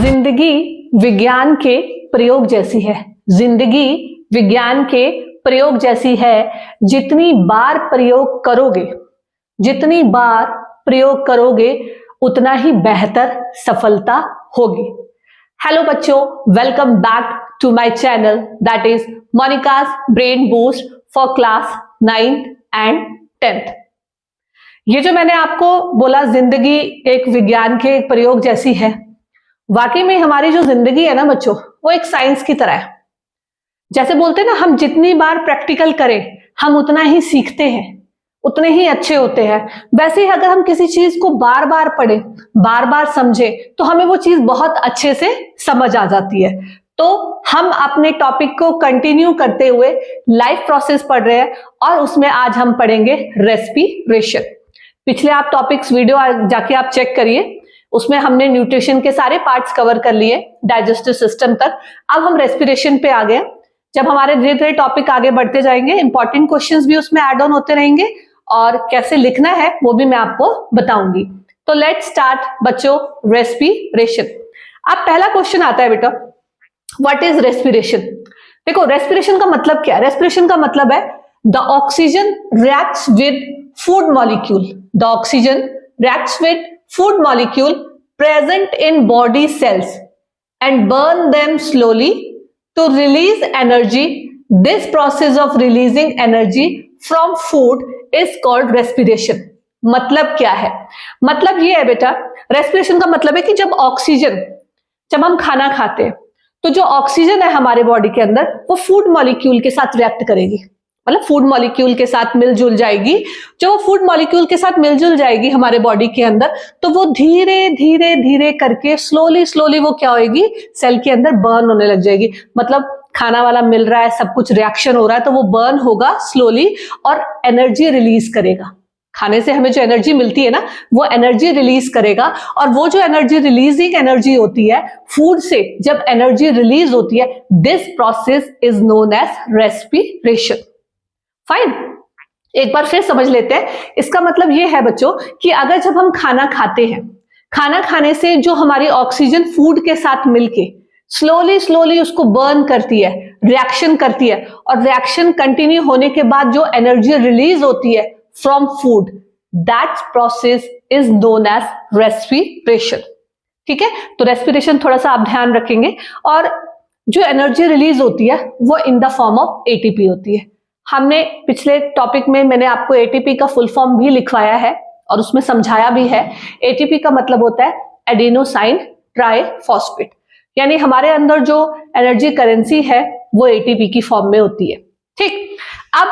जिंदगी विज्ञान के प्रयोग जैसी है। जिंदगी विज्ञान के प्रयोग जैसी है। जितनी बार प्रयोग करोगे उतना ही बेहतर सफलता होगी। हेलो बच्चों, welcome back to my channel that is Monica's brain boost for class 9th and 10th। ये जो मैंने आपको बोला जिंदगी एक विज्ञान के प्रयोग जैसी है, वाकई में हमारी जो जिंदगी है ना बच्चों, वो एक साइंस की तरह है। जैसे बोलते हैं ना, हम जितनी बार प्रैक्टिकल करें हम उतना ही सीखते हैं, उतने ही अच्छे होते हैं। वैसे ही अगर हम किसी चीज को बार बार पढ़ें, बार बार समझें, तो हमें वो चीज बहुत अच्छे से समझ आ जाती है। तो हम अपने टॉपिक को कंटिन्यू करते हुए लाइफ प्रोसेस पढ़ रहे हैं और उसमें आज हम पढ़ेंगे रेस्पिरेशन। पिछले आप टॉपिक्स वीडियो जाके आप चेक करिए, उसमें हमने न्यूट्रिशन के सारे पार्ट्स कवर कर लिए डाइजेस्टिव सिस्टम तक। अब हम रेस्पिरेशन पे आ गए। जब हमारे धीरे धीरे टॉपिक आगे बढ़ते जाएंगे, इंपॉर्टेंट क्वेश्चंस भी उसमें ऐड ऑन होते रहेंगे और कैसे लिखना है वो भी मैं आपको बताऊंगी। तो लेट्स स्टार्ट बच्चों, रेस्पिरेशन। अब पहला क्वेश्चन आता है बेटा, व्हाट इज रेस्पिरेशन। देखो, रेस्पिरेशन का मतलब क्या है? रेस्पिरेशन का मतलब है the oxygen reacts with food molecule. The oxygen reacts with food molecule present in body cells and burn them slowly to release energy. This process of releasing energy from food is called respiration. मतलब क्या है? मतलब ये है बेटा, respiration का मतलब है कि जब हम खाना खाते हैं तो जो ऑक्सीजन है हमारे बॉडी के अंदर, वो फूड मॉलिक्यूल के साथ रिएक्ट करेगी, मतलब फूड मॉलिक्यूल के साथ मिलजुल जाएगी। जो फूड मॉलिक्यूल के साथ मिलजुल जाएगी हमारे बॉडी के अंदर, तो वो धीरे धीरे धीरे करके स्लोली वो क्या होगी, सेल के अंदर बर्न होने लग जाएगी। मतलब खाना वाला मिल रहा है, सब कुछ रिएक्शन हो रहा है, तो वो बर्न होगा स्लोली और एनर्जी रिलीज करेगा। खाने से हमें जो एनर्जी मिलती है ना, वो एनर्जी रिलीज करेगा। और वो जो एनर्जी रिलीजिंग एनर्जी होती है, फूड से जब एनर्जी रिलीज होती है, this process is known as respiration. Fine, एक बार फिर समझ लेते हैं। इसका मतलब यह है बच्चों कि अगर जब हम खाना खाते हैं, खाना खाने से जो हमारी ऑक्सीजन फूड के साथ मिलके स्लोली उसको बर्न करती है, रिएक्शन करती है, और रिएक्शन कंटिन्यू होने के बाद जो एनर्जी रिलीज होती है from food, that process is known as respiration. ठीक है, तो रेस्पिरेशन थोड़ा सा आप ध्यान रखेंगे। और जो एनर्जी रिलीज होती है वो in the form of ATP होती है। हमने पिछले टॉपिक में मैंने आपको एटीपी का फुल फॉर्म भी लिखवाया है और उसमें समझाया भी है। एटीपी का मतलब होता है एडेनोसाइन ट्राइफॉस्फेट, यानी हमारे अंदर जो एनर्जी करेंसी है वो एटीपी की फॉर्म में होती है। ठीक, अब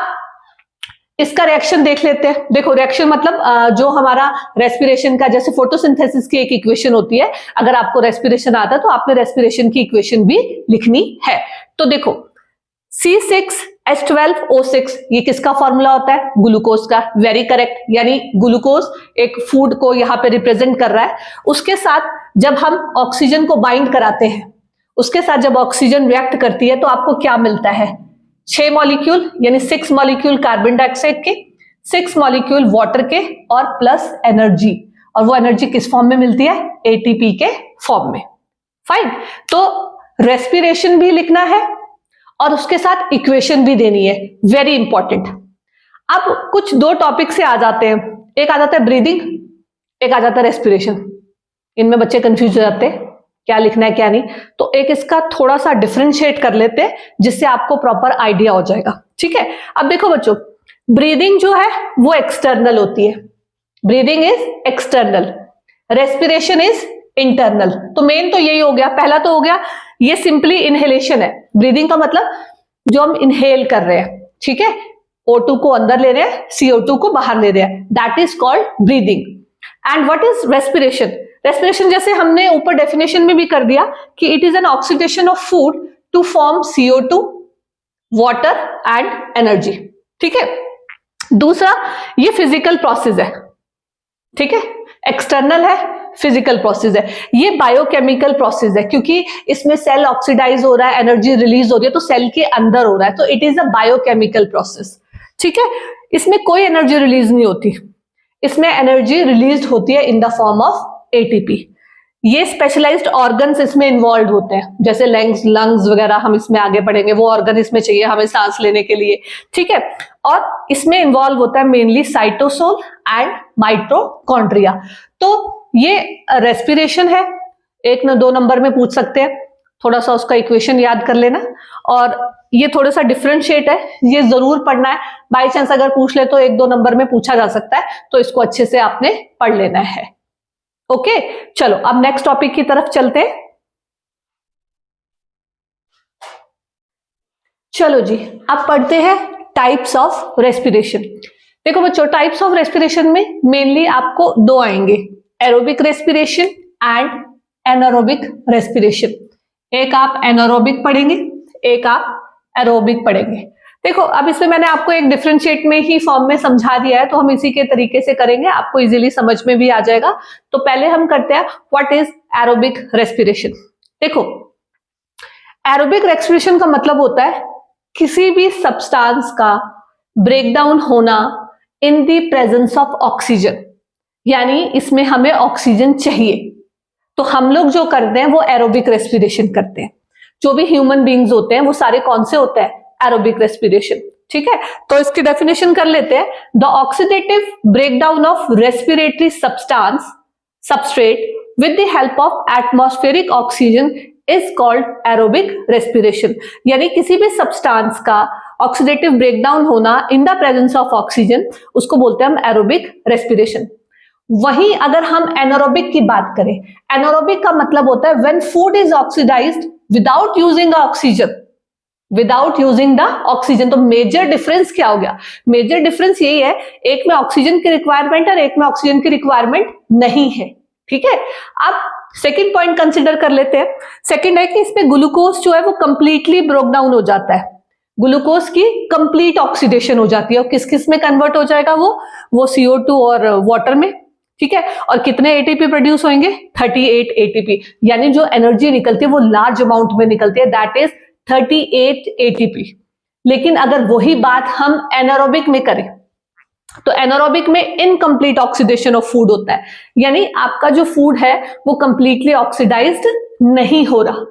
इसका रिएक्शन देख लेते हैं। देखो, रिएक्शन मतलब जो हमारा रेस्पिरेशन का, जैसे फोटोसिंथेसिस की एक इक्वेशन होती है, अगर आपको रेस्पिरेशन आता है तो आपने रेस्पिरेशन की इक्वेशन भी लिखनी है। तो देखो, C6H12O6 ये किसका फॉर्मूला होता है? ग्लूकोज का। वेरी करेक्ट, यानी ग्लूकोज एक फूड को यहाँ पे रिप्रेजेंट कर रहा है। उसके साथ जब हम ऑक्सीजन को बाइंड कराते हैं, उसके साथ जब ऑक्सीजन रिएक्ट करती है तो आपको क्या मिलता है? 6 मॉलिक्यूल, यानी 6 मॉलिक्यूल कार्बन डाइऑक्साइड के, 6 मॉलिक्यूल वाटर के और प्लस एनर्जी। और वो एनर्जी किस फॉर्म में मिलती है? एटीपी के फॉर्म में। फाइन, तो रेस्पिरेशन भी लिखना है और उसके साथ इक्वेशन भी देनी है, वेरी इंपॉर्टेंट। अब कुछ दो टॉपिक से आ जाते हैं, एक आ जाता है ब्रीदिंग, एक आ जाता है रेस्पिरेशन। इनमें बच्चे कंफ्यूज हो जाते हैं क्या लिखना है क्या नहीं, तो एक इसका थोड़ा सा डिफरेंशिएट कर लेते हैं जिससे आपको प्रॉपर आइडिया हो जाएगा। ठीक है, अब देखो बच्चों, ब्रीदिंग जो है वो एक्सटर्नल होती है, breathing is external, respiration is internal. तो मेन तो यही हो गया, पहला तो हो गया ये सिंपली इनहेलेशन है। ब्रीदिंग का मतलब जो हम इनहेल कर रहे हैं, ठीक है, O2 को अंदर ले रहे हैं, CO2 को बाहर ले रहे हैं, that is called breathing. And what is respiration? Respiration जैसे हमने ऊपर डेफिनेशन में भी कर दिया कि it is an oxidation of food to form CO2, water and energy. ठीक है, दूसरा ये फिजिकल प्रोसेस है, ठीक है, एक्सटर्नल है, फिजिकल प्रोसेस है। ये बायोकेमिकल प्रोसेस है क्योंकि इसमें सेल ऑक्सीडाइज हो रहा है, एनर्जी रिलीज हो रही है, तो सेल के अंदर हो रहा है, तो it is a biochemical process. ठीक है, इसमें कोई एनर्जी रिलीज नहीं होती, इसमें एनर्जी रिलीज होती है in the form of ATP. ये स्पेशलाइज्ड ऑर्गन्स इसमें इन्वॉल्व होते हैं, जैसे लंग्स वगैरह हम इसमें आगे पढ़ेंगे, वो ऑर्गन इसमें चाहिए हमें सांस लेने के लिए, ठीक है। और इसमें इन्वॉल्व होता है मेनली साइटोसोल एंड माइटोकॉन्ड्रिया। तो ये रेस्पिरेशन है, 1-2 नंबर में पूछ सकते हैं, थोड़ा सा उसका इक्वेशन याद कर लेना। और ये थोड़ा सा डिफरेंशिएट है, ये जरूर पढ़ना है, बाई चांस अगर पूछ ले तो 1-2 नंबर में पूछा जा सकता है, तो इसको अच्छे से आपने पढ़ लेना है। ओके, चलो अब नेक्स्ट टॉपिक की तरफ चलते हैं। चलो जी, अब पढ़ते हैं टाइप्स ऑफ रेस्पिरेशन। देखो बच्चों, टाइप्स ऑफ रेस्पिरेशन में मेनली आपको 2 आएंगे, aerobic respiration and anaerobic respiration. एक आप एनारोबिक पढ़ेंगे, एक आप एरोबिक पढ़ेंगे। देखो अब इसमें मैंने आपको एक डिफरेंशिएट में ही फॉर्म में समझा दिया है, तो हम इसी के तरीके से करेंगे, आपको इजीली समझ में भी आ जाएगा। तो पहले हम करते हैं व्हाट इज एरोबिक रेस्पिरेशन। देखो एरोबिक रेस्पिरेशन का मतलब होता है किसी भी सब्सटेंस का ब्रेकडाउन होना in the presence of oxygen, यानी इसमें हमें ऑक्सीजन चाहिए, तो हम लोग जो करते हैं वो एरोबिक रेस्पिरेशन करते हैं। जो भी ह्यूमन बींग्स होते हैं वो सारे कौन से होते हैं, एरोबिक रेस्पिरेशन, ठीक है। तो इसकी डेफिनेशन कर लेते हैं, the oxidative breakdown of respiratory substrate with the help of atmospheric oxygen is called aerobic respiration. यानी किसी भी सब्सटेंस का ऑक्सीडेटिव ब्रेकडाउन होना in the presence of oxygen, उसको बोलते हैं हम एरोबिक रेस्पिरेशन। वहीं अगर हम एनारोबिक की बात करें, एनारोबिक का मतलब होता है when food is oxidised without using oxygen, without using the oxygen. तो मेजर डिफरेंस क्या हो गया, मेजर डिफरेंस यही है, एक में ऑक्सीजन की रिक्वायरमेंट और एक में ऑक्सीजन की रिक्वायरमेंट नहीं है, ठीक है। अब सेकंड पॉइंट कंसिडर कर लेते हैं। सेकंड है कि इसमें ग्लूकोज जो है वो कंप्लीटली ब्रोक डाउन हो जाता है, ग्लूकोज की कंप्लीट ऑक्सीडेशन हो जाती है, और किस किस में कन्वर्ट हो जाएगा वो CO2 और वाटर में, ठीक है। और कितने एटीपी प्रोड्यूस होंगे, 38 एटीपी, यानी जो एनर्जी निकलती है वो लार्ज अमाउंट में निकलती है, दैट इज 38 एटीपी। लेकिन अगर वही बात हम एनारोबिक में करें, तो एनारोबिक में इनकम्प्लीट ऑक्सीडेशन ऑफ फूड होता है, यानी आपका जो फूड है वो कंप्लीटली ऑक्सीडाइज्ड नहीं हो रहा,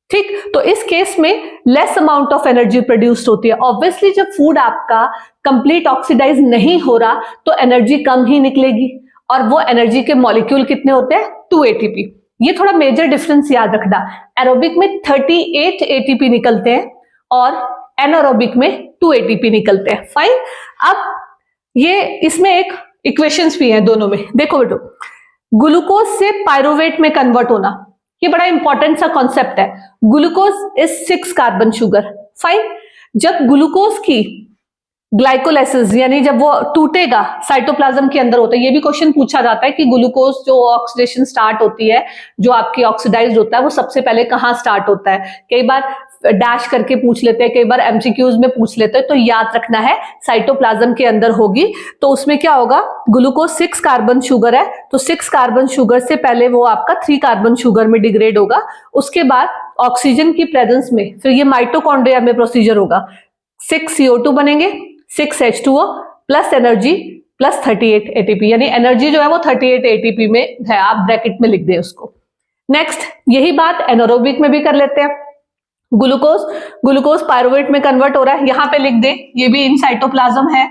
ठीक। तो इस केस में less amount of energy produced होती है। ऑब्वियसली जब फूड आपका कंप्लीट ऑक्सीडाइज नहीं हो रहा तो एनर्जी कम ही निकलेगी, और वो एनर्जी के मॉलिक्यूल कितने होते हैं, 2 एटीपी। ये थोड़ा मेजर डिफरेंस याद रखना, एरोबिक में 38 एटीपी निकलते हैं और एनारोबिक में 2 एटीपी निकलते हैं। फाइन, अब ये इसमें एक इक्वेशंस भी हैं दोनों में। देखो बेटो, ग्लूकोज से पायरुवेट में कन्वर्ट होना, ये बड़ा इंपॉर्टेंट सा कॉन्सेप्ट है। Glucose is 6 carbon sugar. Fine, जब ग्लूकोज की ग्लाइकोलाइसिस यानी जब वो टूटेगा साइटोप्लाज्म के अंदर होता है, ये भी क्वेश्चन पूछा जाता है कि ग्लूकोज जो ऑक्सीडेशन स्टार्ट होती है, जो आपकी ऑक्सीडाइज्ड होता है, वो सबसे पहले कहाँ स्टार्ट होता है। कई बार डैश करके पूछ लेते हैं, कई बार एमसीक्यूज में पूछ लेते हैं, तो याद रखना है साइटोप्लाज्म के अंदर होगी। तो उसमें क्या होगा, ग्लूकोज 6 कार्बन शुगर है, तो 6 कार्बन शुगर से पहले वो आपका 3 कार्बन शुगर में डिग्रेड होगा। उसके बाद ऑक्सीजन की प्रेजेंस में फिर ये माइटोकॉन्ड्रिया में प्रोसीजर होगा, 6 CO2 बनेंगे, 6 H2O plus energy plus 38 ATP, यानी एनर्जी जो है वो 38 एटीपी में है, आप ब्रैकेट में लिख दें उसको। नेक्स्ट यही बात एनारोबिक में भी कर लेते हैं। ग्लूकोज पायरुवेट में कन्वर्ट हो रहा है, यहां पे लिख दें, ये भी इन साइटोप्लाज्म है,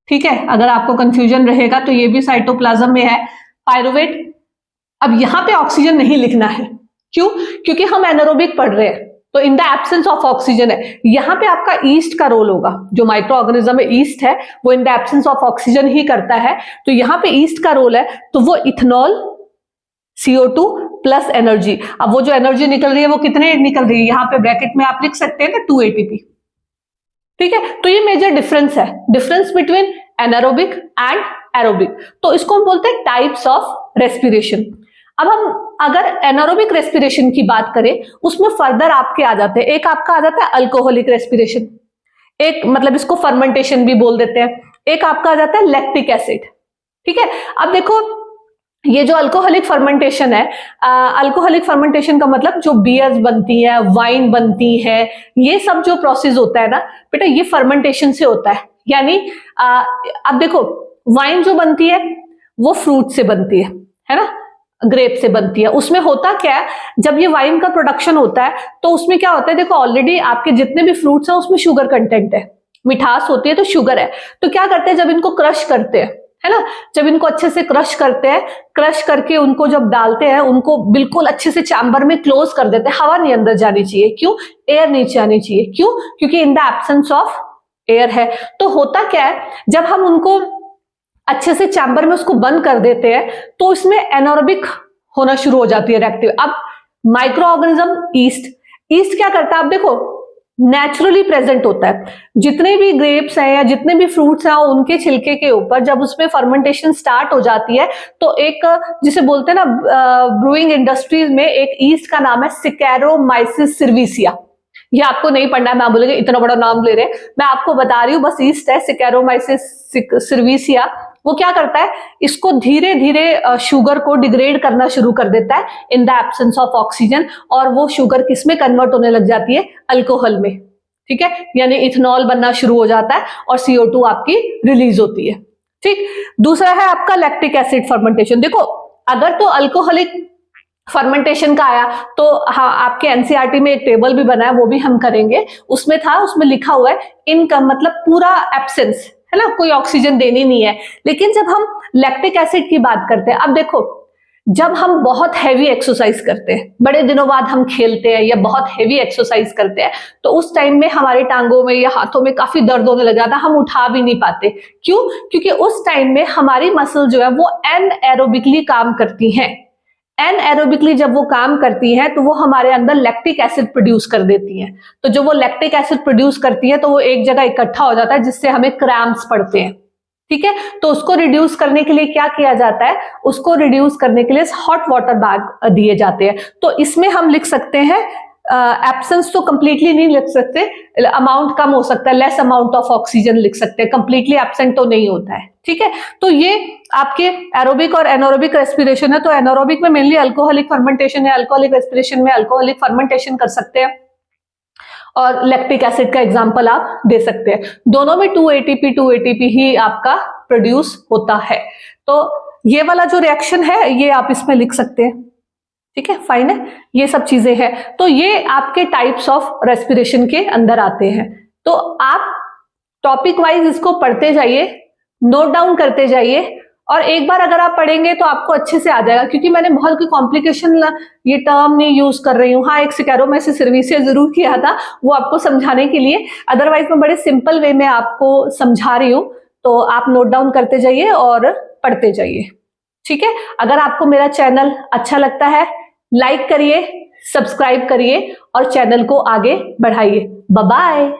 ठीक है। अगर आपको कंफ्यूजन रहेगा तो ये भी साइटोप्लाज्म में है पायरुवेट। अब यहां पे ऑक्सीजन नहीं लिखना है, क्यों, क्योंकि हम एनारोबिक पढ़ रहे हैं, तो इन द एब्सेंस ऑफ ऑक्सीजन है। यहां पे आपका ईस्ट का रोल होगा, जो माइक्रो ऑर्गेनिज्म में ईस्ट है वो in the absence of oxygen ही करता है, तो यहां पे ईस्ट का रोल है, तो वो इथेनॉल CO2 प्लस एनर्जी। अब वो जो एनर्जी निकल रही है वो कितने निकल रही है, यहां पे ब्रैकेट में आप लिख सकते हैं ना 2 एटीपी, ठीक है। तो ये मेजर डिफरेंस है, difference between anaerobic and aerobic. तो इसको हम बोलते हैं टाइप्स ऑफ रेस्पिरेशन। अब हम अगर एनारोबिक रेस्पिरेशन की बात करें, उसमें फर्दर आपके आ जाते हैं, एक आपका आ जाता है अल्कोहलिक रेस्पिरेशन, एक मतलब इसको फर्मेंटेशन भी बोल देते हैं, एक आपका आ जाता है लैक्टिक एसिड, ठीक है। अब देखो ये जो अल्कोहलिक फर्मेंटेशन है, अल्कोहलिक फर्मेंटेशन का मतलब जो बियर्स बनती है, वाइन बनती है, ये सब जो प्रोसेस होता है ना बेटा, ये फर्मेंटेशन से होता है। यानी अब देखो वाइन जो बनती है वो फ्रूट से बनती है ना, ग्रेप से बनती है। उसमें होता क्या है, जब ये वाइन का प्रोडक्शन होता है तो उसमें क्या होता है, देखो ऑलरेडी आपके जितने भी फ्रूट्स हैं उसमें शुगर कंटेंट है, मिठास होती है तो शुगर है। तो क्या करते हैं, जब इनको क्रश करते हैं, है ना, जब इनको अच्छे से क्रश करते हैं, क्रश करके उनको जब डालते हैं, उनको बिल्कुल अच्छे से चैम्बर में क्लोज कर देते हैं, हवा नहीं अंदर जानी चाहिए। क्यों? एयर नीचे आनी चाहिए। क्यों? क्योंकि इन द एब्सेंस ऑफ एयर है। तो होता क्या है, जब हम उनको अच्छे से चैम्बर में उसको बंद कर देते हैं तो इसमें एनारोबिक होना शुरू हो जाती है, रिएक्टिव। अब माइक्रो ऑर्गेनिज्म ईस्ट क्या करता है, आप देखो नेचुरली प्रेजेंट होता है। जितने भी ग्रेप्स हैं या जितने भी फ्रूट्स हैं उनके छिलके के ऊपर जब उसमें फर्मेंटेशन स्टार्ट हो जाती है तो एक जिसे बोलते हैं ना, ब्रूइंग इंडस्ट्रीज में एक ईस्ट का नाम है सिकैरोमाइसिस सर्विसिया। ये आपको नहीं पढ़ना है, मैं बोलेंगे इतना बड़ा नाम ले रहे हैं, मैं आपको बता रही हूँ, बस ईस्ट है सिकैरोमाइसिस सर्विसिया। वो क्या करता है, इसको धीरे धीरे शुगर को डिग्रेड करना शुरू कर देता है इन द एब्सेंस ऑफ ऑक्सीजन, और वो शुगर किसमें कन्वर्ट होने लग जाती है, अल्कोहल में। ठीक है, यानी इथेनॉल बनना शुरू हो जाता है और CO2 आपकी रिलीज होती है। ठीक, दूसरा है आपका लैक्टिक एसिड फर्मेंटेशन। देखो अगर तो अल्कोहलिक फर्मेंटेशन का आया तो हाँ, आपके एनसीईआरटी में एक टेबल भी बना है, वो भी हम करेंगे। उसमें था, उसमें लिखा हुआ है इनकम मतलब पूरा एब्सेंस, है ना, कोई ऑक्सीजन देनी नहीं है। लेकिन जब हम लैक्टिक एसिड की बात करते हैं, अब देखो जब हम बहुत हैवी एक्सरसाइज करते हैं, बड़े दिनों बाद हम खेलते हैं या बहुत हैवी एक्सरसाइज करते हैं, तो उस टाइम में हमारे टांगों में या हाथों में काफी दर्द होने लग जाता है, हम उठा भी नहीं पाते। क्यों? क्योंकि उस टाइम में हमारी मसल जो है वो एनएरोबिकली काम करती हैं। एनएरोबिकली जब वो काम करती हैं तो वो हमारे अंदर लैक्टिक एसिड प्रोड्यूस कर देती हैं। तो जब वो लैक्टिक एसिड प्रोड्यूस करती है तो वो एक जगह इकट्ठा हो जाता है, जिससे हमें क्रैम्प्स पड़ते हैं। ठीक है, तो उसको रिड्यूस करने के लिए क्या किया जाता है, उसको रिड्यूस करने के लिए हॉट वाटर बैग दिए जाते हैं। तो इसमें हम लिख सकते हैं, एब्सेंस तो कंप्लीटली नहीं लिख सकते, अमाउंट कम हो सकता है, लेस अमाउंट ऑफ ऑक्सीजन लिख सकते हैं, कंप्लीटली एब्सेंट तो नहीं होता है। ठीक है, तो ये आपके एरोबिक और एनारोबिक रेस्पिरेशन है। तो एनारोबिक में मेनली अल्कोहलिक फर्मेंटेशन है, अल्कोहलिक रेस्पिरेशन में अल्कोहलिक फर्मेंटेशन कर सकते हैं, और लैक्टिक एसिड का एग्जांपल आप दे सकते हैं। दोनों में 2 ATP ही आपका प्रोड्यूस होता है। तो ये वाला जो रिएक्शन है ये आप इसमें लिख सकते हैं। ठीक है, फाइन है, ये सब चीजें हैं। तो ये आपके टाइप्स ऑफ रेस्पिरेशन के अंदर आते हैं। तो आप टॉपिक वाइज इसको पढ़ते जाइए, नोट डाउन करते जाइए, और एक बार अगर आप पढ़ेंगे तो आपको अच्छे से आ जाएगा। क्योंकि मैंने बहुत कोई कॉम्प्लिकेशन ये टर्म नहीं यूज कर रही हूँ। हाँ, एक सिकैरोमाइसिस सर्विसिया जरूर किया था, वो आपको समझाने के लिए, अदरवाइज मैं बड़े सिंपल वे में आपको समझा रही हूँ। तो आप नोट डाउन करते जाइए और पढ़ते जाइए। ठीक है, अगर आपको मेरा चैनल अच्छा लगता है लाइक करिए, सब्सक्राइब करिए और चैनल को आगे बढ़ाइए। Bye bye.